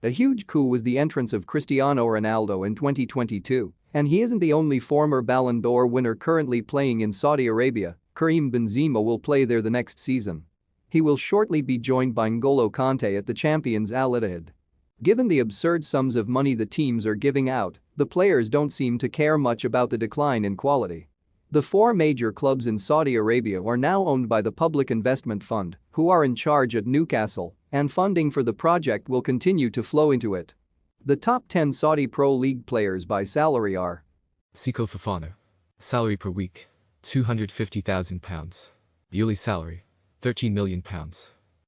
A huge coup was the entrance of Cristiano Ronaldo in 2022, and he isn't the only former Ballon d'Or winner currently playing in Saudi Arabia. Karim Benzema will play there the next season. He will shortly be joined by N'Golo Kanté at the champions Al Ittihad. Given the absurd sums of money the teams are giving out, the players don't seem to care much about the decline in quality. The four major clubs in Saudi Arabia are now owned by the Public Investment Fund, who are in charge at Newcastle, and funding for the project will continue to flow into it. The top 10 Saudi Pro League players by salary are: Seko Fofana. Salary per week, £250,000. Yearly salary, £13 million.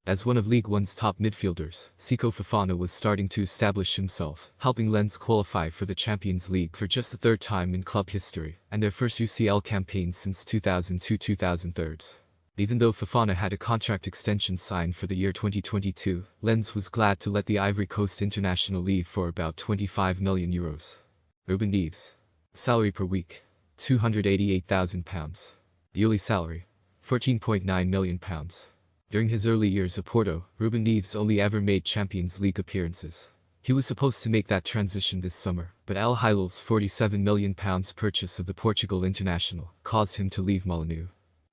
As one of League One's top midfielders, Seko Fofana was starting to establish himself, helping Lens qualify for the Champions League for just the third time in club history and their first UCL campaign since 2002-2003. Even though Fofana had a contract extension signed for the year 2022, Lens was glad to let the Ivory Coast international leave for about €25 million. Ruben Neves. Salary per week, £288,000. Yearly salary, £14.9 million. During his early years at Porto, Ruben Neves only ever made Champions League appearances. He was supposed to make that transition this summer, but Al Hilal's £47 million purchase of the Portugal international caused him to leave Molineux.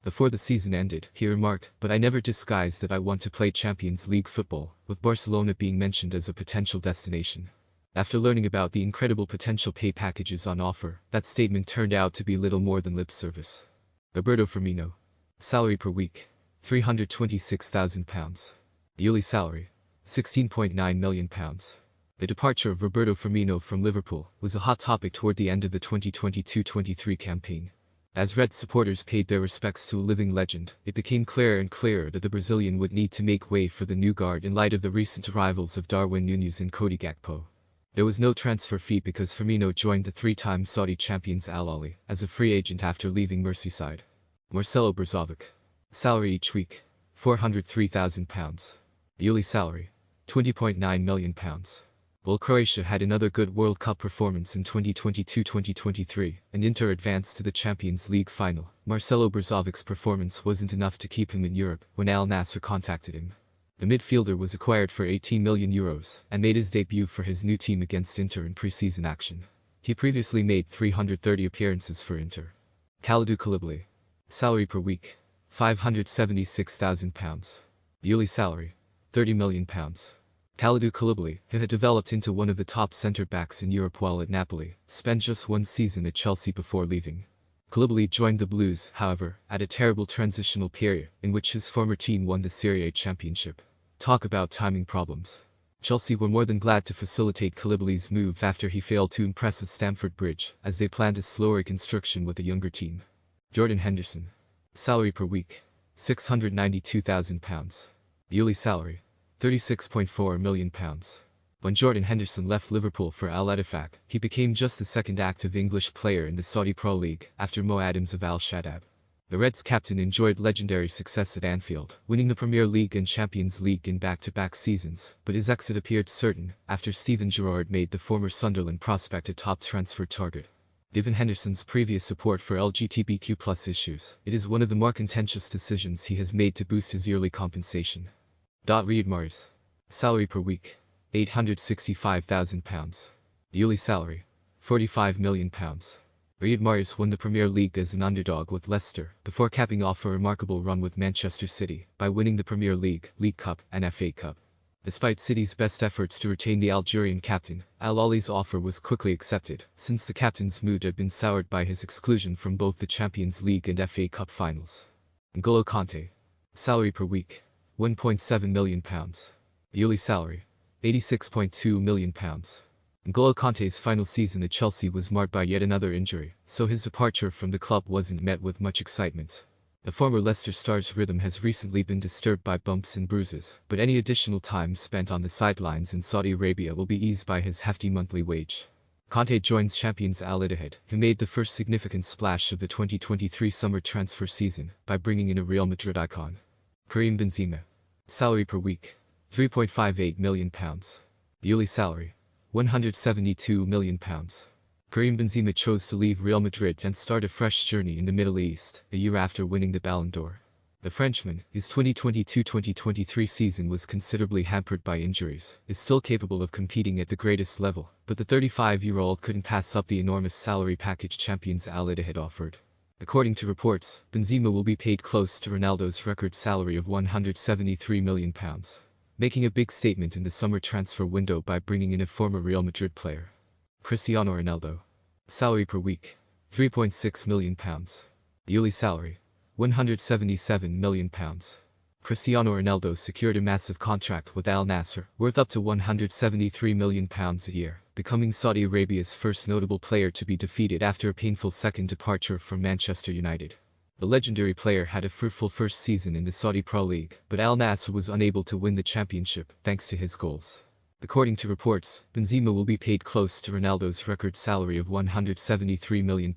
Before the season ended, he remarked, "But I never disguised that I want to play Champions League football, with Barcelona being mentioned as a potential destination." After learning about the incredible potential pay packages on offer, that statement turned out to be little more than lip service. Roberto Firmino. Salary per week, £326,000. Yearly salary, £16.9 million. The departure of Roberto Firmino from Liverpool was a hot topic toward the end of the 2022-23 campaign. As Red supporters paid their respects to a living legend, it became clearer and clearer that the Brazilian would need to make way for the new guard in light of the recent arrivals of Darwin Núñez and Cody Gakpo. There was no transfer fee because Firmino joined the three-time Saudi champions Al Ahly as a free agent after leaving Merseyside. Marcelo Brozovic. Salary each week, £403,000. Yearly salary, £20.9 million. While Croatia had another good World Cup performance in 2022-2023 and Inter advanced to the Champions League final, Marcelo Brozovic's performance wasn't enough to keep him in Europe when Al Nassr contacted him. The midfielder was acquired for €18 million and made his debut for his new team against Inter in pre-season action. He previously made 330 appearances for Inter. Kalidou Koulibaly. Salary per week, £576,000. Yearly salary, £30 million. Kalidou Koulibaly, who had developed into one of the top centre-backs in Europe while at Napoli, spent just one season at Chelsea before leaving. Koulibaly joined the Blues, however, at a terrible transitional period in which his former team won the Serie A championship. Talk about timing problems. Chelsea were more than glad to facilitate Koulibaly's move after he failed to impress at Stamford Bridge, as they planned a slow reconstruction with a younger team. Jordan Henderson. Salary per week, £692,000. Yearly salary, £36.4 million. When Jordan Henderson left Liverpool for Al Ettifaq, he became just the second active English player in the Saudi Pro League after Mo Adams of Al Shaddad. The Reds' captain enjoyed legendary success at Anfield, winning the Premier League and Champions League in back-to-back seasons, but his exit appeared certain after Steven Gerrard made the former Sunderland prospect a top transfer target. Given Henderson's previous support for LGBTQ+ issues, it is one of the more contentious decisions he has made to boost his yearly compensation. Riyad Mahrez. Salary per week, £865,000. Yearly salary, £45 million. Riyad Mahrez won the Premier League as an underdog with Leicester, before capping off a remarkable run with Manchester City by winning the Premier League, League Cup, and FA Cup. Despite City's best efforts to retain the Algerian captain, Al Ahly's offer was quickly accepted, since the captain's mood had been soured by his exclusion from both the Champions League and FA Cup finals. N'Golo Kanté. Salary per week, £1.7 million. Yearly salary, £86.2 million. N'Golo Kanté's final season at Chelsea was marred by yet another injury, so his departure from the club wasn't met with much excitement. The former Leicester star's rhythm has recently been disturbed by bumps and bruises, but any additional time spent on the sidelines in Saudi Arabia will be eased by his hefty monthly wage. Kanté joins champions Al Ittihad, who made the first significant splash of the 2023 summer transfer season by bringing in a Real Madrid icon. Karim Benzema. Salary per week, £3.58 million. Yearly salary, £172 million. Karim Benzema chose to leave Real Madrid and start a fresh journey in the Middle East, a year after winning the Ballon d'Or. The Frenchman, his 2022-2023 season was considerably hampered by injuries, is still capable of competing at the greatest level, but the 35-year-old couldn't pass up the enormous salary package champions Al Ittihad offered. According to reports, Benzema will be paid close to Ronaldo's record salary of £173 million, making a big statement in the summer transfer window by bringing in a former Real Madrid player. Cristiano Ronaldo. Salary per week: £3.6 million. Yearly salary: £177 million. Cristiano Ronaldo secured a massive contract with Al Nassr, worth up to £173 million a year, becoming Saudi Arabia's first notable player to be defeated after a painful second departure from Manchester United. The legendary player had a fruitful first season in the Saudi Pro League, but Al Nassr was unable to win the championship thanks to his goals. According to reports, Benzema will be paid close to Ronaldo's record salary of £173 million,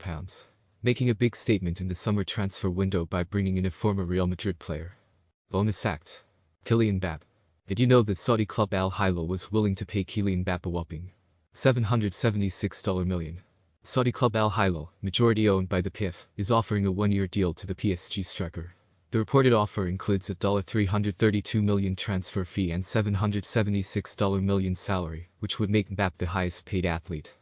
making a big statement in the summer transfer window by bringing in a former Real Madrid player. Bonus fact: Kylian Mbappé. Did you know that Saudi club Al Hilal was willing to pay Kylian Mbappé a whopping $776 million? Saudi club Al Hilal, majority owned by the PIF, is offering a one-year deal to the PSG striker. The reported offer includes a $332 million transfer fee and $776 million salary, which would make Mbappé the highest paid athlete.